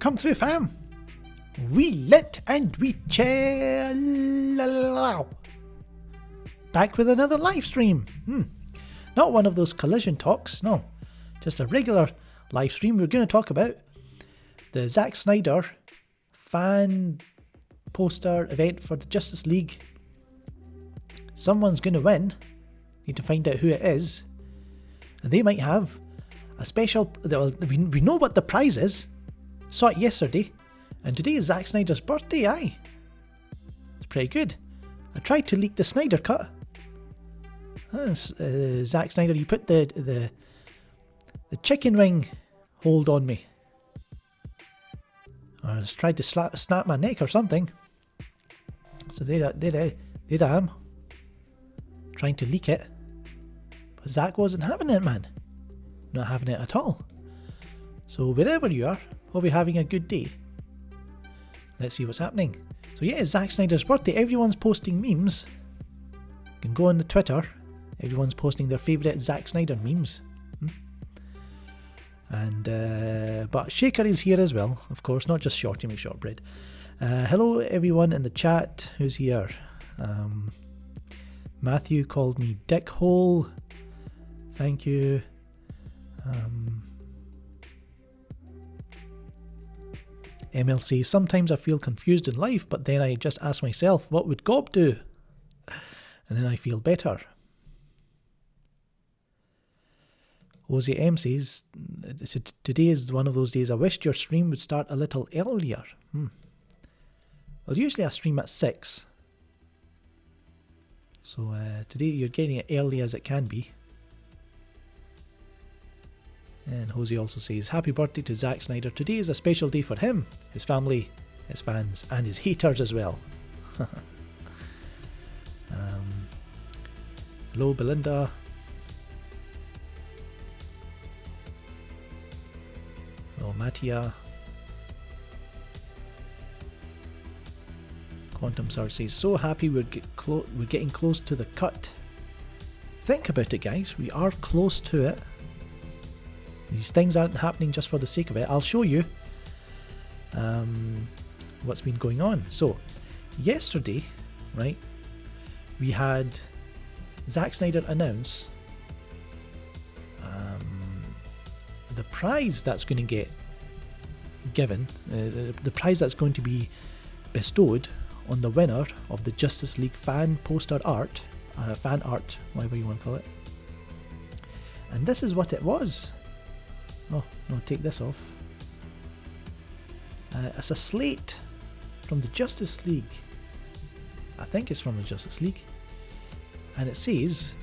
Come through, fam. We lit and we chill. Back with another live stream. Not one of those collision talks, no. Just a regular live stream. We're going to talk about the Zack Snyder fan poster event for the Justice League. Someone's going to win. Need to find out who it is. And they might have a special... We know what the prize is. Saw it yesterday. And today is Zack Snyder's birthday, aye. It's pretty good. I tried to leak the Snyder cut. Zack Snyder, you put the chicken wing hold on me. I just tried to snap my neck or something. So there I am. Trying to leak it. But Zack wasn't having it, man. Not having it at all. So wherever you are, hope you're having a good day. Let's see what's happening. So yeah, it's Zack Snyder's birthday. Everyone's posting memes. You can go on the Twitter. Everyone's posting their favourite Zack Snyder memes. And but Shaker is here as well, of course, not just Shorty McShortbread. Hello everyone in the chat. Who's here? Matthew called me Dickhole. Thank you. MLC, sometimes I feel confused in life, but then I just ask myself, what would Gob do? And then I feel better. Ozzy M says, today is one of those days I wished your stream would start a little earlier. Well, usually I stream at 6. So today you're getting it early as it can be. And Jose also says, happy birthday to Zack Snyder. Today is a special day for him, his family, his fans, and his haters as well. Hello, Belinda. Hello, Mattia. Quantum Surge says, so happy we're getting close to the cut. Think about it, guys. We are close to it. These things aren't happening just for the sake of it. I'll show you what's been going on. So, yesterday, right, we had Zack Snyder announce the prize that's going to get given, the prize that's going to be bestowed on the winner of the Justice League fan poster art, fan art, whatever you want to call it. And this is what it was. Oh, no, take this off. It's a slate from the Justice League. I think it's from the Justice League. And it says,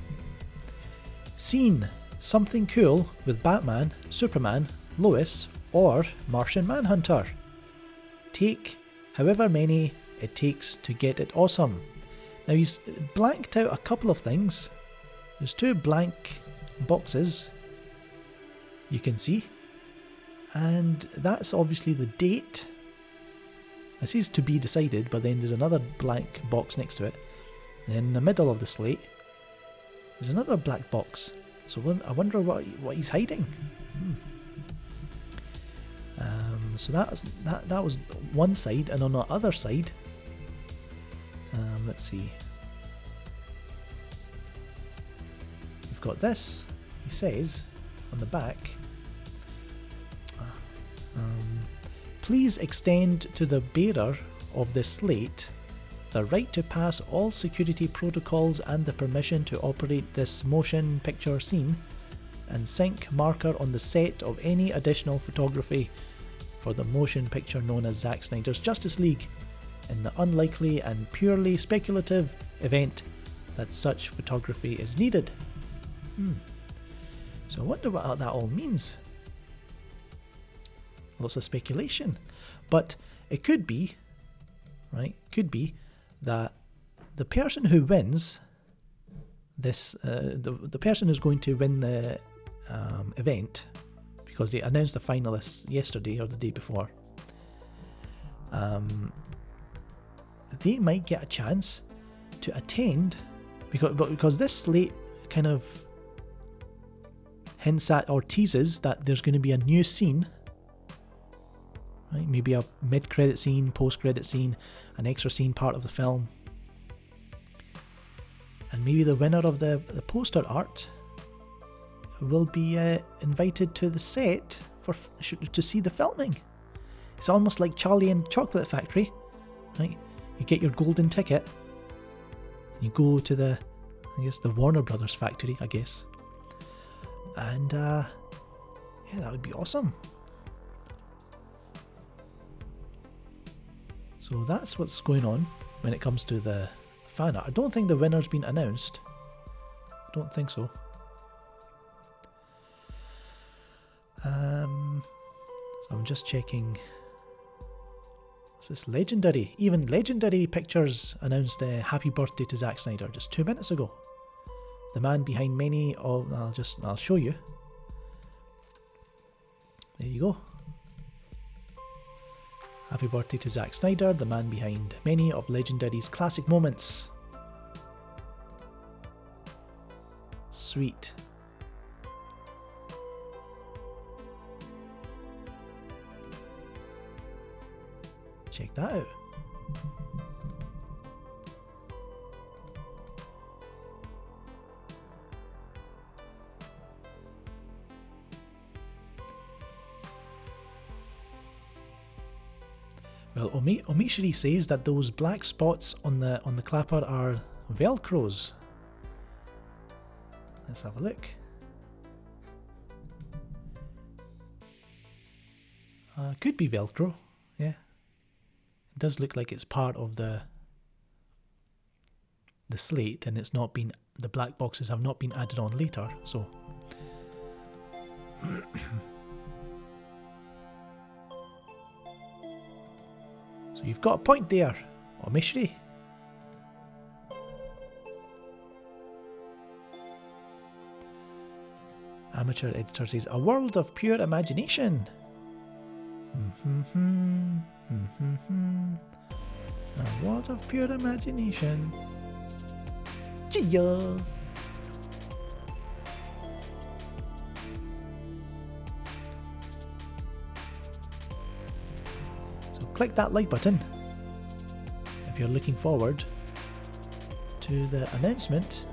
scene, something cool with Batman, Superman, Lois, or Martian Manhunter. Take however many it takes to get it awesome. Now he's blanked out a couple of things. There's 2 blank boxes you can see, and that's obviously the date. It says to be decided, but then there's another blank box next to it, and in the middle of the slate there's another black box. So I wonder what he's hiding. So that was one side, and on the other side, let's see, we've got this. He says on the back, please extend to the bearer of this slate the right to pass all security protocols and the permission to operate this motion picture scene, and sync marker on the set of any additional photography for the motion picture known as Zack Snyder's Justice League, in the unlikely and purely speculative event that such photography is needed. So I wonder what that all means. Lots of speculation, but it could be, right? Could be that the person who wins this, the person who's going to win the event, because they announced the finalists yesterday or the day before, they might get a chance to attend, because this slate kind of hints at or teases that there's going to be a new scene, right? Maybe a mid-credit scene, post-credit scene, an extra scene part of the film. And maybe the winner of the poster art will be invited to the set to see the filming. It's almost like Charlie and Chocolate Factory, right? You get your golden ticket, you go to the Warner Brothers factory, I guess. And yeah, that would be awesome. So that's what's going on when it comes to the fan art. I don't think the winner's been announced. I don't think so. So I'm just checking. What's this? Legendary. Even Legendary Pictures announced a happy birthday to Zack Snyder just 2 minutes ago. The man behind many of... I'll show you. There you go. Happy birthday to Zack Snyder, the man behind many of Legendary's classic moments. Sweet. Check that out. Well, Omishiri says that those black spots on the clapper are Velcros. Let's have a look. Could be Velcro, yeah. It does look like it's part of the slate, and it's not been, the black boxes have not been added on later, so. So you've got a point there, Omishiri. Amateur editor says, a world of pure imagination. A world of pure imagination. Gia. So click that like button if you're looking forward to the announcement,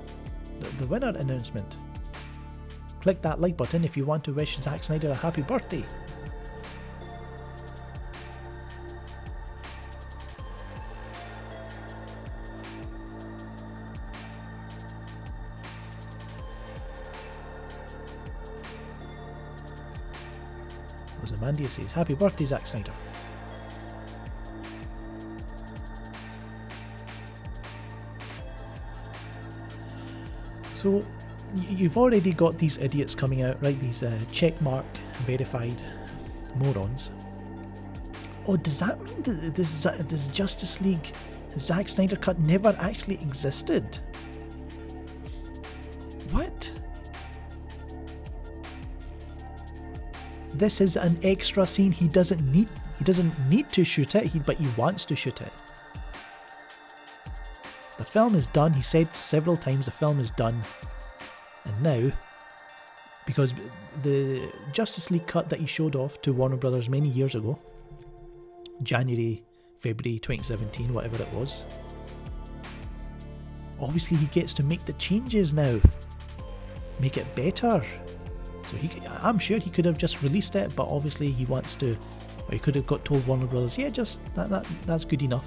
the winner announcement. Click that like button if you want to wish Zack Snyder a happy birthday. Ozymandias says, happy birthday, Zack Snyder. So, you've already got these idiots coming out, right? These checkmark verified morons. Oh, does that mean that this Justice League Zack Snyder cut never actually existed? What? This is an extra scene. He doesn't need to shoot it, but he wants to shoot it. The film is done. He said several times the film is done. And now, because the Justice League cut that he showed off to Warner Brothers many years ago, January, February 2017, whatever it was, obviously he gets to make the changes now. Make it better. So I'm sure he could have just released it, but obviously he wants to, or he could have told Warner Brothers, yeah, just that's good enough.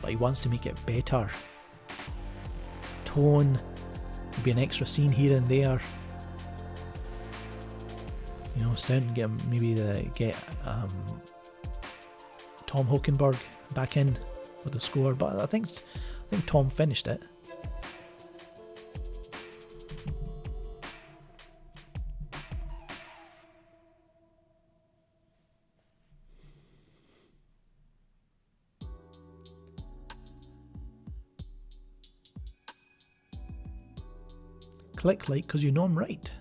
But he wants to make it better. Tone, maybe an extra scene here and there. You know, get Tom Hockenberg back in with the score, but I think Tom finished it. Click like because you know I'm right.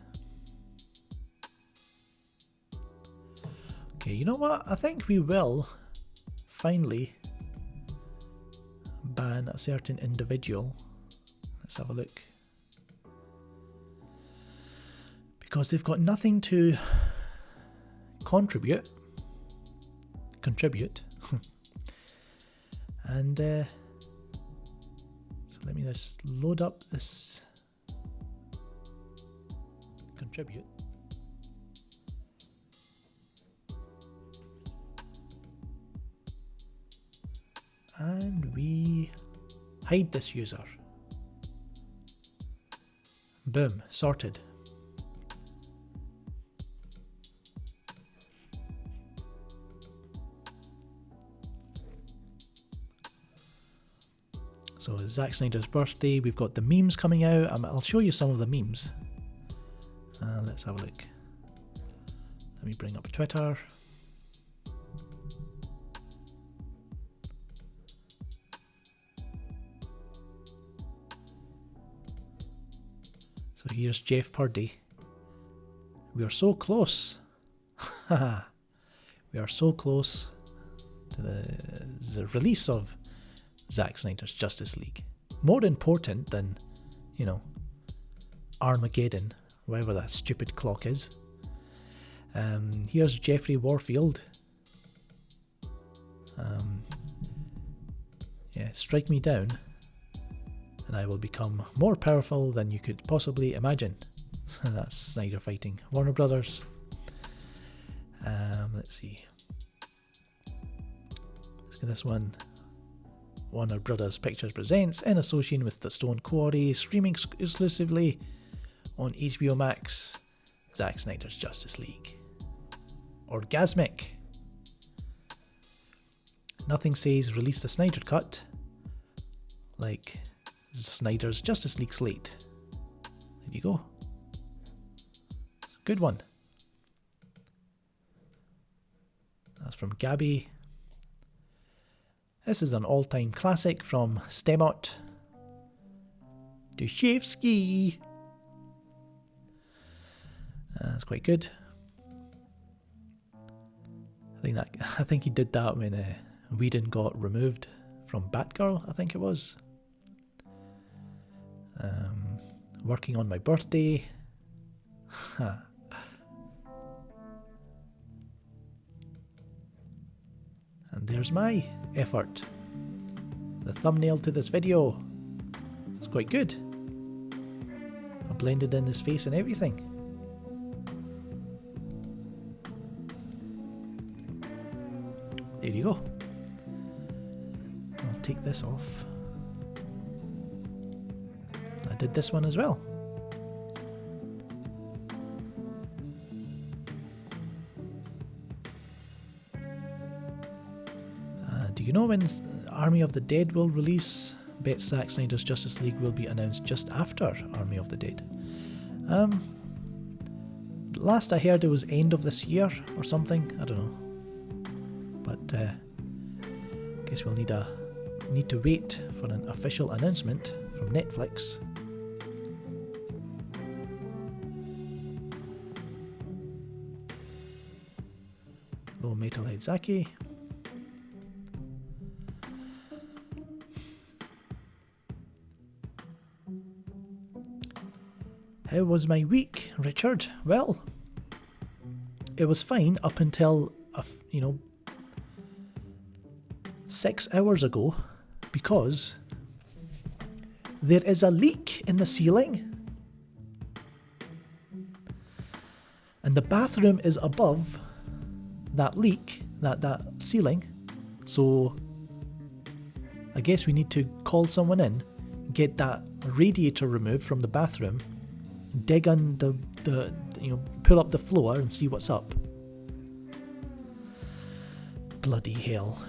Okay, you know what? I think we will finally ban a certain individual. Let's have a look. Because they've got nothing to contribute. contribute. And so let me just load up this contribute. And we hide this user. Boom, sorted. So it's Zack Snyder's birthday. We've got the memes coming out. I'll show you some of the memes. Let's have a look. Let me bring up Twitter. So here's Jeff Purdy. We are so close. We are so close to the release of Zack Snyder's Justice League. More important than, you know, Armageddon, whatever that stupid clock is. Here's Jeffrey Warfield. Yeah, strike me down and I will become more powerful than you could possibly imagine. That's Snyder fighting Warner Brothers. Let's see. Let's get this one. Warner Brothers Pictures presents, in association with the Stone Quarry, streaming exclusively on HBO Max, Zack Snyder's Justice League. Orgasmic. Nothing says release the Snyder Cut like Snyder's Justice League slate. There you go. It's a good one. That's from Gabby. This is an all-time classic from Stemot. Dushevsky. That's quite good. I think he did that when Whedon got removed from Batgirl, I think it was. Working on my birthday. And there's my effort. The thumbnail to this video. It's quite good. I blended in his face and everything. There you go. I'll take this off. I did this one as well. Do you know when Army of the Dead will release? Bet Zack Snyder's Justice League will be announced just after Army of the Dead. Last I heard it was end of this year or something. I don't know. But I guess we'll need to wait for an official announcement from Netflix. Hello, Metalhead Zaki. How was my week, Richard? Well, it was fine up until, 6 hours ago, because there is a leak in the ceiling. And the bathroom is above that leak, that ceiling. So I guess we need to call someone in, get that radiator removed from the bathroom, dig on pull up the floor and see what's up. Bloody hell.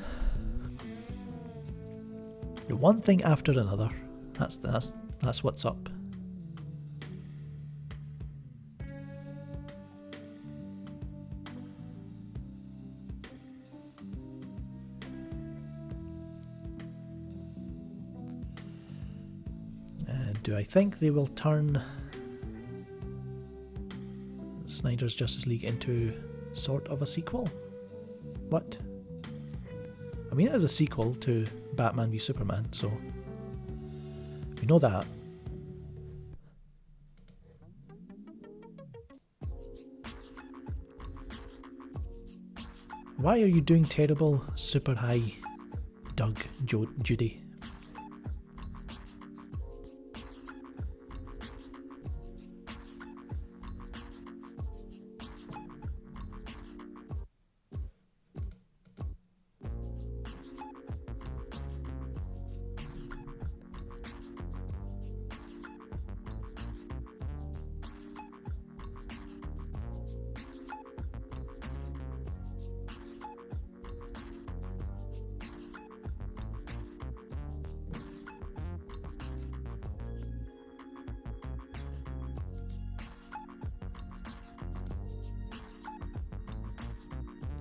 One thing after another. That's what's up. Do I think they will turn Snyder's Justice League into sort of a sequel? What? I mean, it is a sequel to Batman v Superman, so we know that. Why are you doing terrible, super high, Doug, Judy?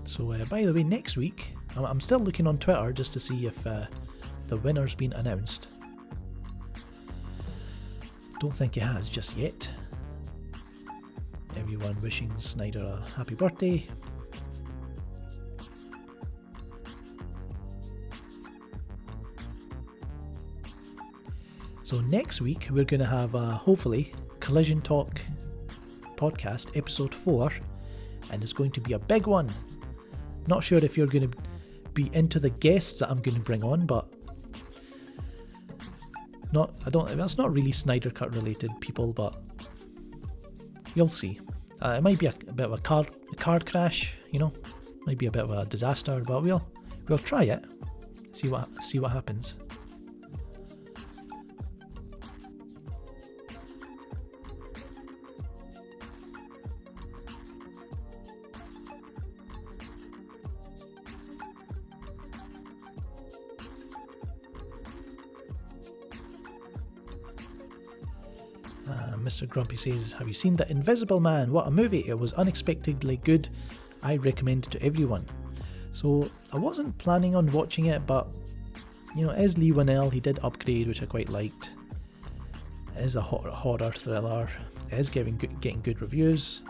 So by the way, next week, I'm still looking on Twitter just to see if the winner's been announced. Don't think it has just yet. Everyone wishing Snyder a happy birthday. So next week we're going to have hopefully Collision Talk podcast episode 4, and it's going to be a big one. Not sure if you're going to be into the guests that I'm going to bring on, but that's not really Snyder Cut related people, but you'll see. It might be a bit of a card crash, might be a bit of a disaster, but we'll try it. See what happens. Mr. Grumpy says, have you seen The Invisible Man? What a movie. It was unexpectedly good. I recommend it to everyone. So I wasn't planning on watching it, but as Lee Winnell, he did Upgrade, which I quite liked. It is a horror thriller. It is getting good reviews.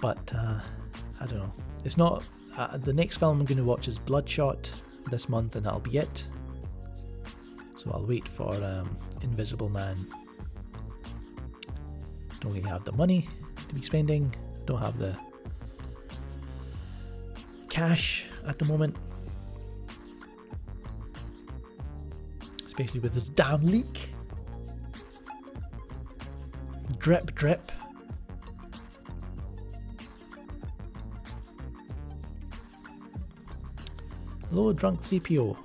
But I don't know. It's not... the next film I'm going to watch is Bloodshot this month, and that'll be it. So I'll wait for Invisible Man. Don't really have the money to be spending. Don't have the cash at the moment. Especially with this damn leak. Drip, drip. Hello, Drunk 3PO.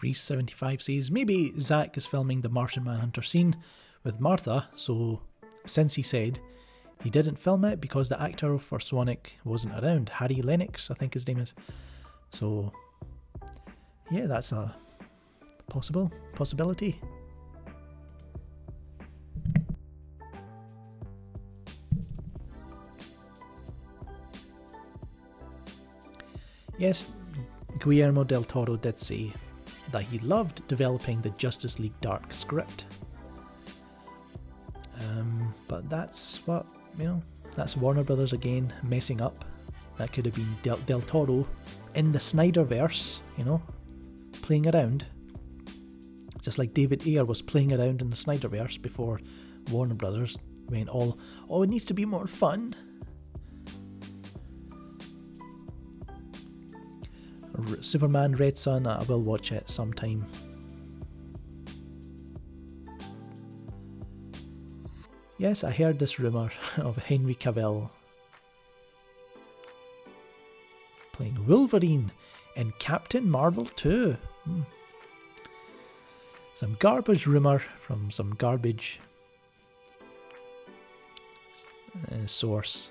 Reese75 says, maybe Zack is filming the Martian Manhunter scene with Martha, so since he said he didn't film it because the actor for Sonic wasn't around, Harry Lennox, I think his name is. So, yeah, that's a possibility. Yes, Guillermo del Toro did say that he loved developing the Justice League Dark script. But that's what, that's Warner Brothers again messing up. That could have been Del Toro in the Snyderverse, playing around. Just like David Ayer was playing around in the Snyderverse before Warner Brothers went it needs to be more fun. Superman Red Son, I will watch it sometime. Yes, I heard this rumour of Henry Cavill playing Wolverine in Captain Marvel 2. Some garbage rumour from some garbage source.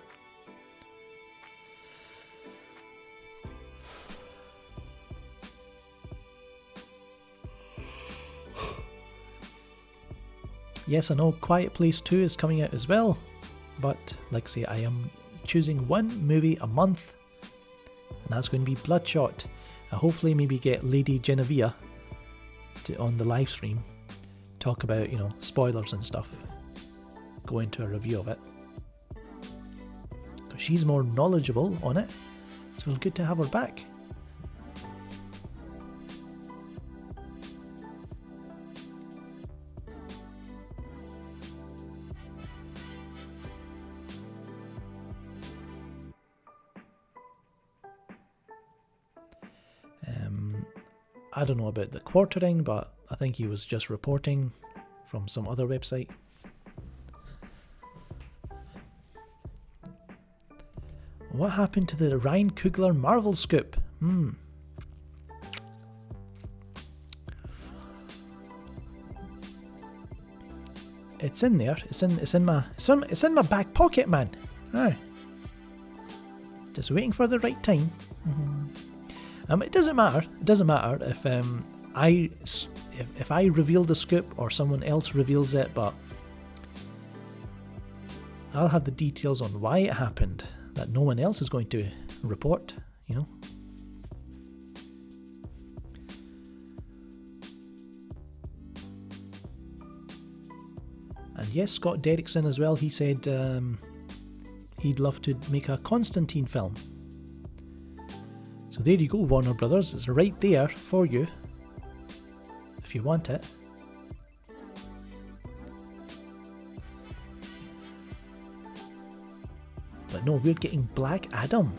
Yes, I know Quiet Place 2 is coming out as well, but like I say, I am choosing one movie a month, and that's going to be Bloodshot. I'll hopefully maybe get Lady Genevieve on the live stream, talk about, you know, spoilers and stuff, go into a review of it, because she's more knowledgeable on it, so it's good to have her back. I don't know about the quartering, but I think he was just reporting from some other website. What happened to the Ryan Coogler Marvel scoop? It's in there. It's in my back pocket, man. Aye. Just waiting for the right time. It doesn't matter. It doesn't matter if I reveal the scoop or someone else reveals it, but I'll have the details on why it happened that no one else is going to report, you know. And yes, Scott Derrickson as well, he said he'd love to make a Constantine film. So there you go, Warner Brothers, it's right there for you if you want it. But no, we're getting Black Adam.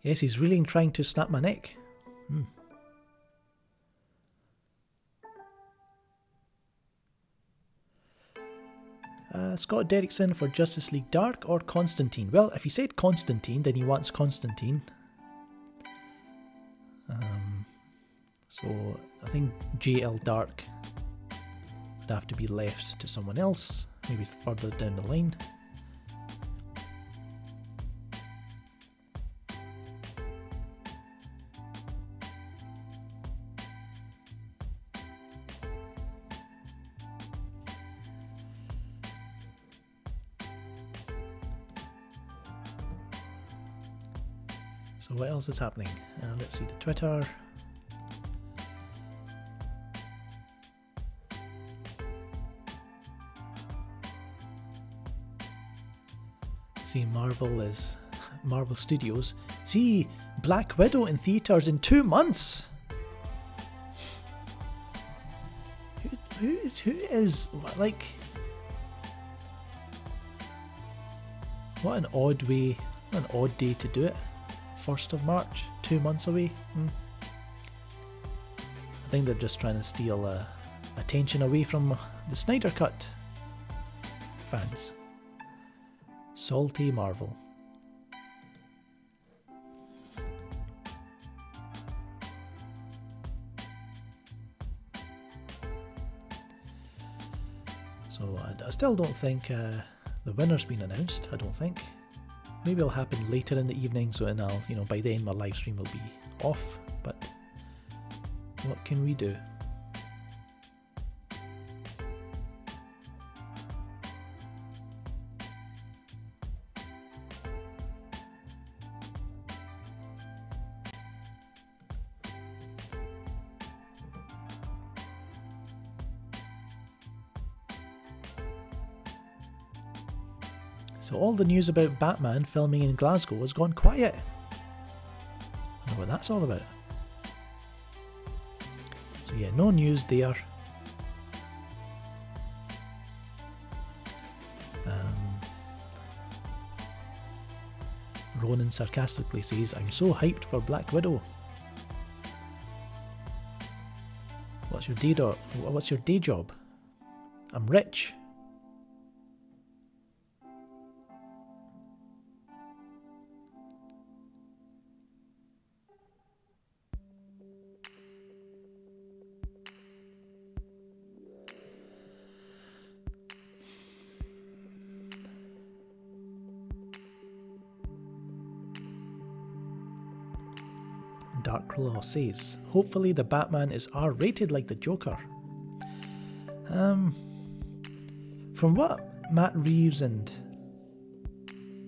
Yes, he's really trying to snap my neck. Scott Derrickson for Justice League Dark or Constantine? Well, if he said Constantine, then he wants Constantine. So I think JL Dark would have to be left to someone else, maybe further down the line. So what else is happening? Let's see the Twitter. See, Marvel Studios. See, Black Widow in theaters in 2 months. Who is like? What an odd way, what an odd day to do it. 1st of March, 2 months away. I think they're just trying to steal attention away from the Snyder Cut fans. Salty Marvel. So I still don't think the winner's been announced. I don't think. Maybe it'll happen later in the evening, so then I'll, by then my live stream will be off, but what can we do? So all the news about Batman filming in Glasgow has gone quiet. I don't know what that's all about. So yeah, no news there. Ronan sarcastically says, "I'm so hyped for Black Widow." What's your day job? I'm rich. Dark Claw says, hopefully the Batman is R-rated like the Joker. From what Matt Reeves and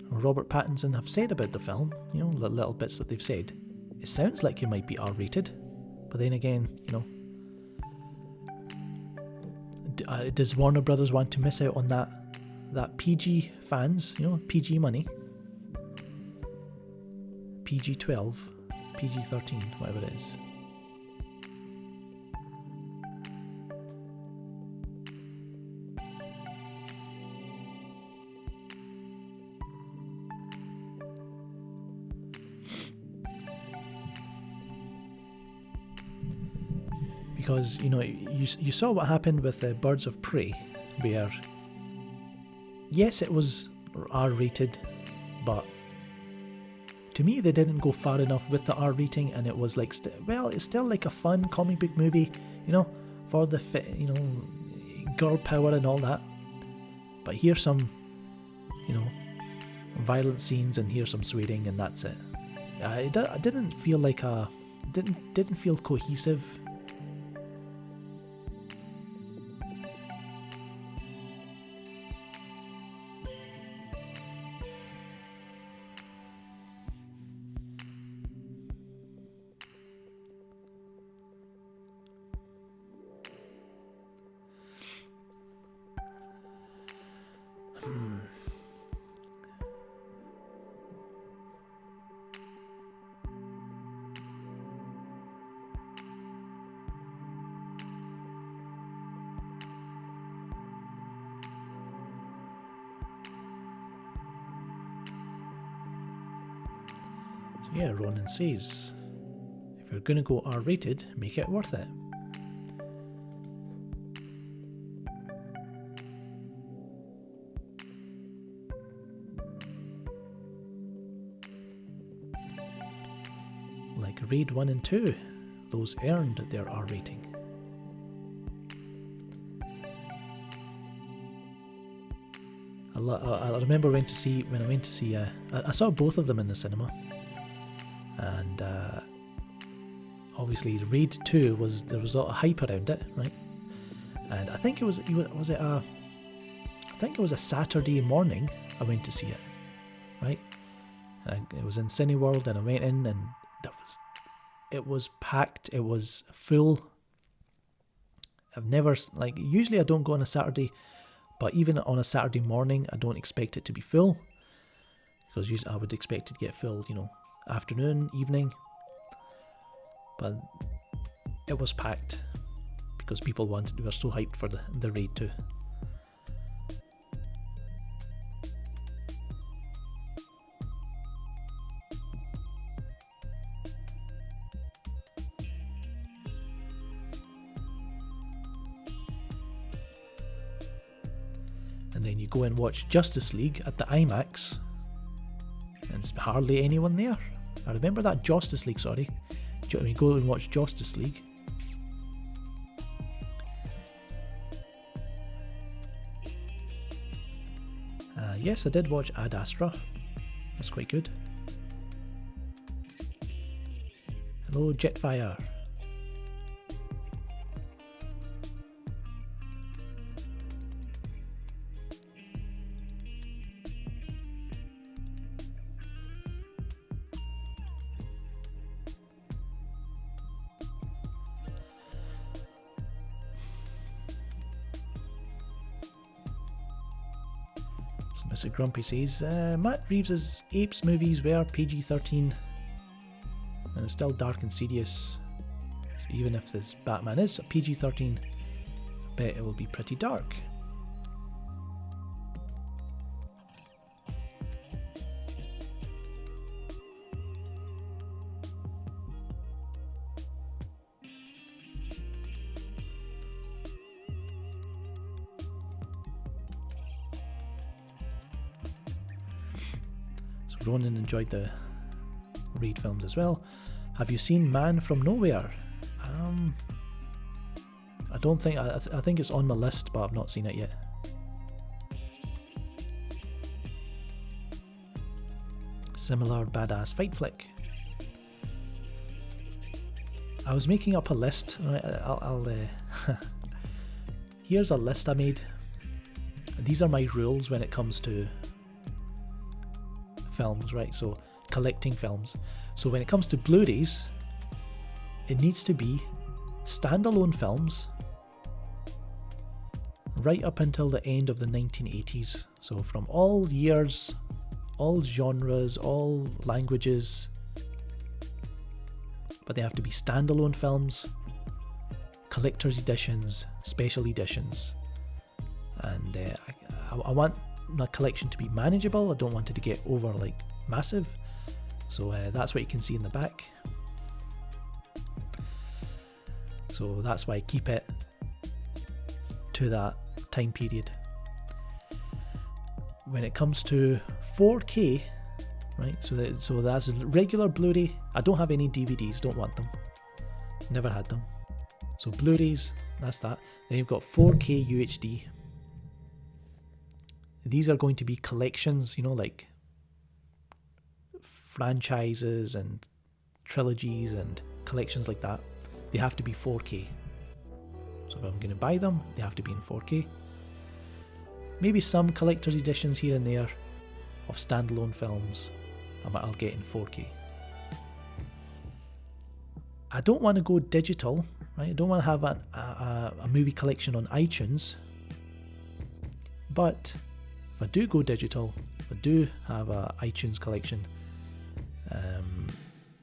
Robert Pattinson have said about the film, you know, the little bits that they've said, it sounds like it might be R-rated. But then again, you know, does Warner Brothers want to miss out on that PG fans, you know, PG money? PG-12, PG-13, whatever it is. Because, you know, you saw what happened with Birds of Prey, where, yes, it was R-rated, but to me they didn't go far enough with the R rating, and it was like, it's still like a fun comic book movie, you know, for the you know, girl power and all that. But here's some, you know, violent scenes, and here's some swearing, and that's it. I didn't feel like didn't feel cohesive. Yeah, Ronan says, if you're going to go R-rated, make it worth it. Like Raid 1 and 2, those earned their R rating. I remember when I went to see, I saw both of them in the cinema. And obviously Raid 2 there was a lot of hype around it, right? And I think it was a Saturday morning I went to see it, right? It was in Cineworld, and I went in, and it was packed, it was full. I've never, usually I don't go on a Saturday, but even on a Saturday morning I don't expect it to be full, because usually I would expect it to get full, you know, afternoon, evening, but it was packed because people were so hyped for the Raid 2. And then you go and watch Justice League at the IMAX, and there's hardly anyone there. I remember that Justice League, sorry. We go and watch Justice League. Yes, I did watch Ad Astra. That's quite good. Hello, Jetfire. Mr. Grumpy says, Matt Reeves' Apes movies were PG-13, and it's still dark and serious. So even if this Batman is PG-13, I bet it will be pretty dark. Ronan enjoyed the Raid films as well. Have you seen Man from Nowhere? I don't think, I think it's on my list, but I've not seen it yet. Similar badass fight flick. I was making up a list. Right, here's a list I made. These are my rules when it comes to films, right? So collecting films. So when it comes to Blu-rays, it needs to be standalone films right up until the end of the 1980s. So from all years, all genres, all languages, but they have to be standalone films, collector's editions, special editions. And I want my collection to be manageable. I don't want it to get over like massive. So that's what you can see in the back. So that's why I keep it to that time period. When it comes to 4K, right? So that's regular Blu-ray. I don't have any DVDs. Don't want them. Never had them. So Blu-rays, that's that. Then you've got 4K UHD. These are going to be collections, you know, like franchises and trilogies and collections like that. They have to be 4K. So if I'm going to buy them, they have to be in 4K. Maybe some collector's editions here and there of standalone films I'll get in 4K. I don't want to go digital, right? I don't want to have a movie collection on iTunes. But if I do go digital, if I do have an iTunes collection,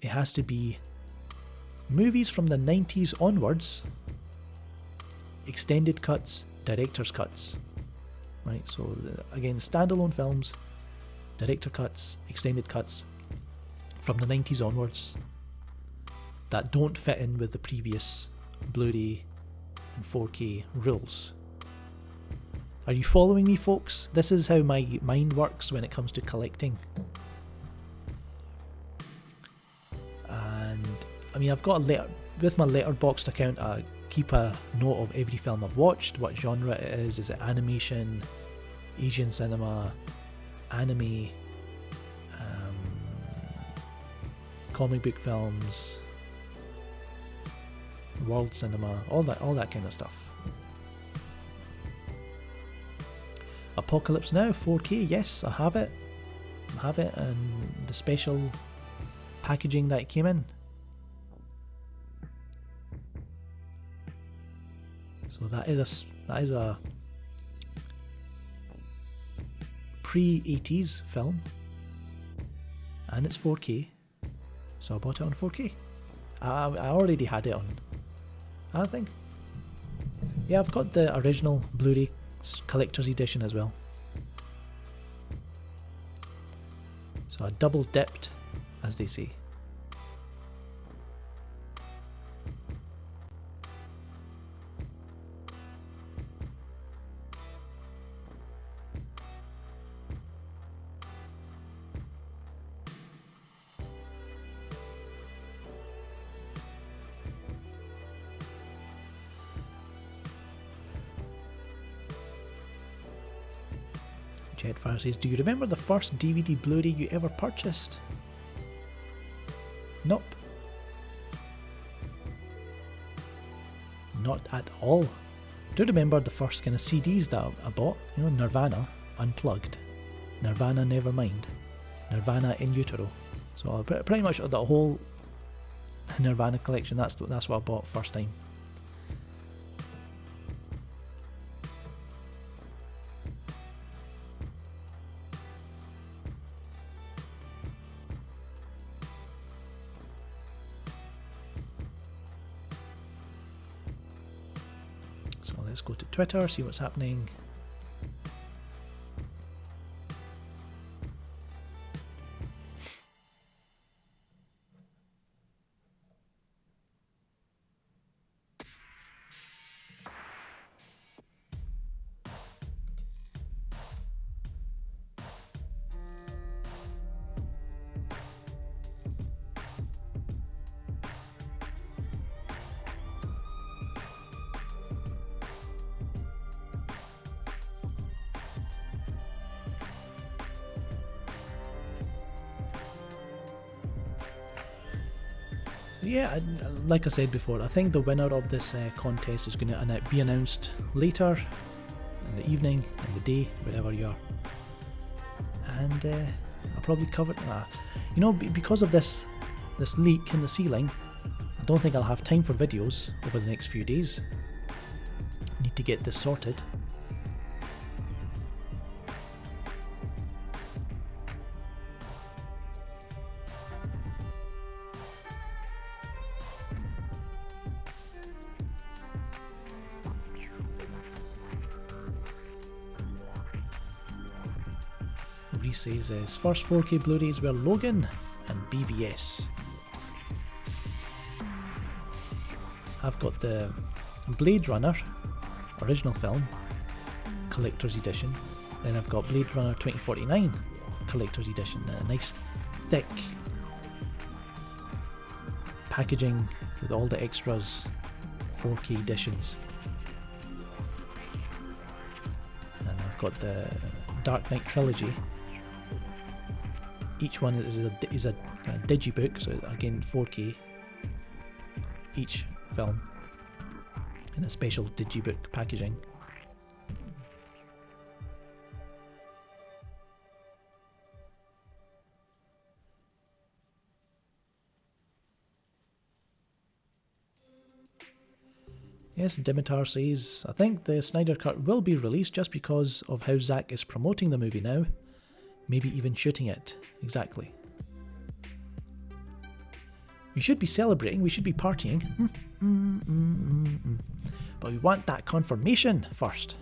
it has to be movies from the 90s onwards, extended cuts, director's cuts, right? So again, standalone films, director cuts, extended cuts from the 90s onwards that don't fit in with the previous Blu-ray and 4K rules. Are you following me, folks? This is how my mind works when it comes to collecting. And I mean, I've got with my Letterboxd account, I keep a note of every film I've watched, what genre it is. Is it animation, Asian cinema, anime, comic book films, world cinema, all that kind of stuff. Apocalypse Now 4K, yes, I have it. And the special packaging that it came in. So that is a pre-80s film, and it's 4K. So I bought it on 4K. I already had it on, I think. Yeah, I've got the original Blu-ray collector's edition as well. So I double dipped, as they say. Jetfire says, do you remember the first DVD Blu-ray you ever purchased? Nope. Not at all. I do remember the first kind of CDs that I bought, you know, Nirvana, Unplugged, Nirvana Nevermind, Nirvana In Utero. So pretty much the whole Nirvana collection, that's what I bought first time. Let's go to Twitter, see what's happening. yeah, like I said before, I think the winner of this contest is going to be announced later in the evening, in the day, wherever you are. And I'll probably cover it. Because of this leak in the ceiling, I don't think I'll have time for videos over the next few days. Need to get this sorted. Reese says his first 4K Blu-rays were Logan and BVS. I've got the Blade Runner original film collector's edition, then I've got Blade Runner 2049 collector's edition, a nice thick packaging with all the extras, 4K editions. And I've got the Dark Knight trilogy. Each one is a kind of digibook, so again 4K each film in a special digibook packaging. Yes, Dimitar says, I think the Snyder Cut will be released just because of how Zack is promoting the movie now. Maybe even shooting it. Exactly. We should be celebrating, we should be partying. But we want that confirmation first.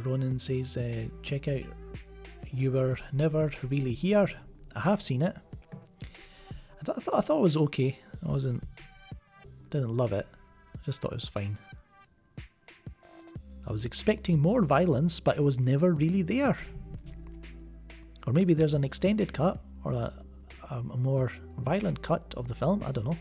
Ronan says, check out You Were Never Really Here. I have seen it. I thought it was okay. Didn't love it. I just thought it was fine. I was expecting more violence, but it was never really there. Or maybe there's an extended cut or a more violent cut of the film. I don't know.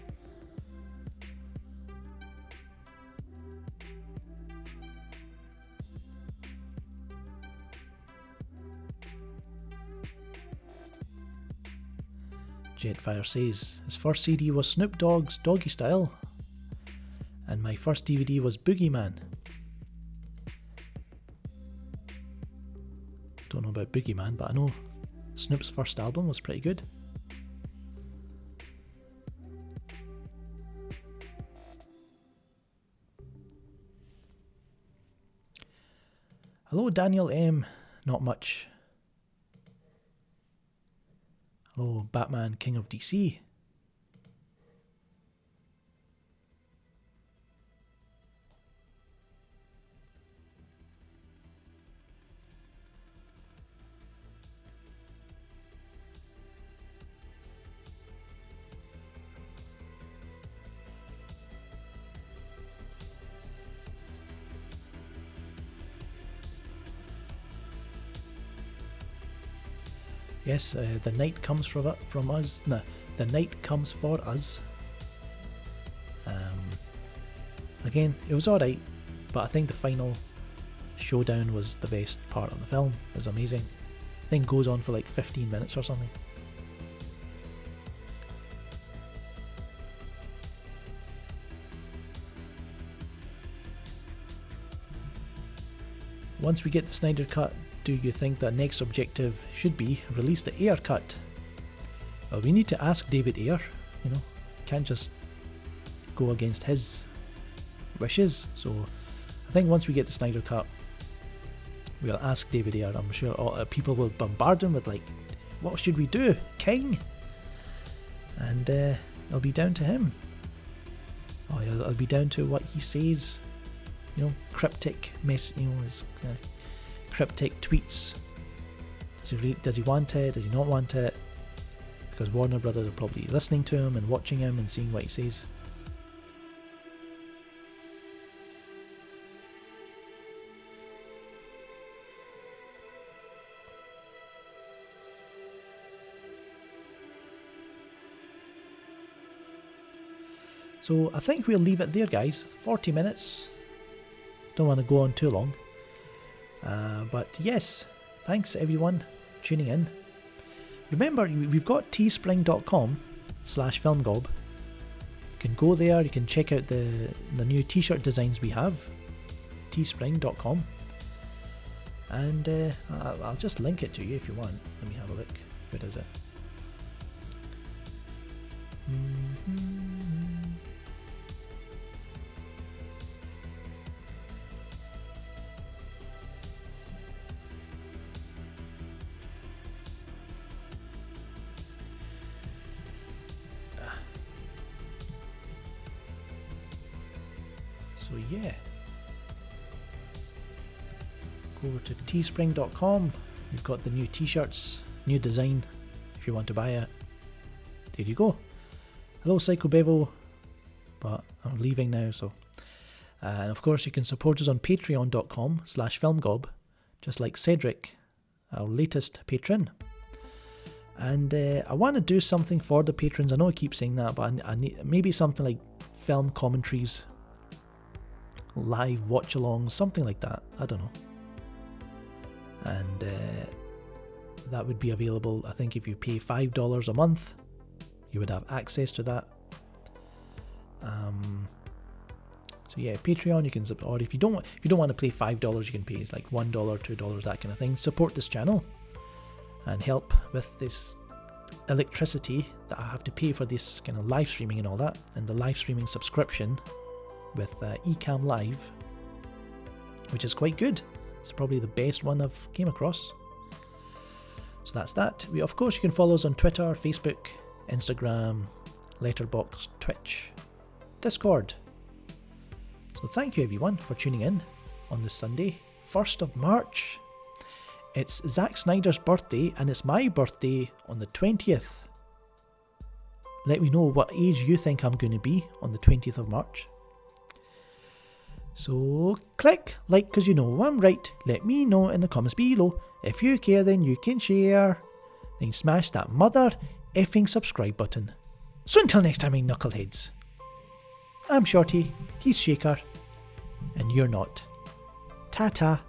Jetfire says, his first CD was Snoop Dogg's Doggy Style, and my first DVD was Boogeyman. Don't know about Boogeyman, but I know Snoop's first album was pretty good. Hello Daniel M, not much. Hello, Batman, King of DC. Yes, the night comes from us. No, the night comes for us. Again, it was alright, but I think the final showdown was the best part of the film. It was amazing. I think it goes on for like 15 minutes or something. Once we get the Snyder Cut, do you think that next objective should be release the Ayer cut? Well, we need to ask David Ayer, can't just go against his wishes. So I think once we get the Snyder Cut, we'll ask David Ayer. I'm sure people will bombard him with like, what should we do, King? And it'll be down to him. It'll be down to what he says, cryptic his cryptic tweets. Does he want it? Does he not want it? Because Warner Brothers are probably listening to him and watching him and seeing what he says. So I think we'll leave it there, guys. 40 minutes. Don't want to go on too long. But yes, thanks everyone tuning in. Remember, we've got teespring.com/filmgob. You can go there, you can check out the new t-shirt designs we have. teespring.com. And I'll just link it to you if you want. Let me have a look. Where is it? So yeah, go over to teespring.com. We've got the new t-shirts, new design if you want to buy it. There you go. Hello Psycho Bevo, but I'm leaving now, so. And of course you can support us on patreon.com/filmgob, just like Cedric, our latest patron. And I want to do something for the patrons. I know I keep saying that, but I need maybe something like film commentaries, live watch-alongs, something like that. I don't know. And that would be available, I think, if you pay $5 a month. You would have access to that. So yeah, Patreon, you can support. Or if you don't want to pay $5, you can pay like $1, $2, that kind of thing. Support this channel and help with this electricity that I have to pay for this kind of live streaming and all that, and the live streaming subscription with Ecamm Live, which is quite good. It's probably the best one I've came across. So that's that. Of course, you can follow us on Twitter, Facebook, Instagram, Letterboxd, Twitch, Discord. So thank you everyone for tuning in on this Sunday, 1st of March. It's Zack Snyder's birthday and it's my birthday on the 20th. Let me know what age you think I'm going to be on the 20th of March. So click like because you know I'm right. Let me know in the comments below. If you care, then you can share. Then smash that mother effing subscribe button. So until next time, my knuckleheads. I'm Shorty, he's Shaker, and you're not. Ta-ta.